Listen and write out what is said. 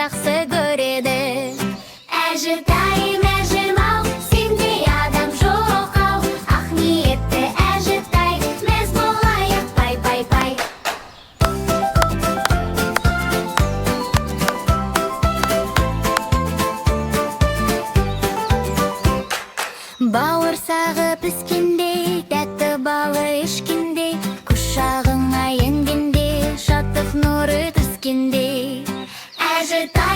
жақсы көреді. Әжетайым, әжем ау, сендей адам жоқ ау. Ақ ниетті әжетай, мәз болайық пай пай пай. Бауырсағы піскенде, тәтті балы ішкенде, құшағыңа енгенде, шаттық нұры түскенде. Әжетай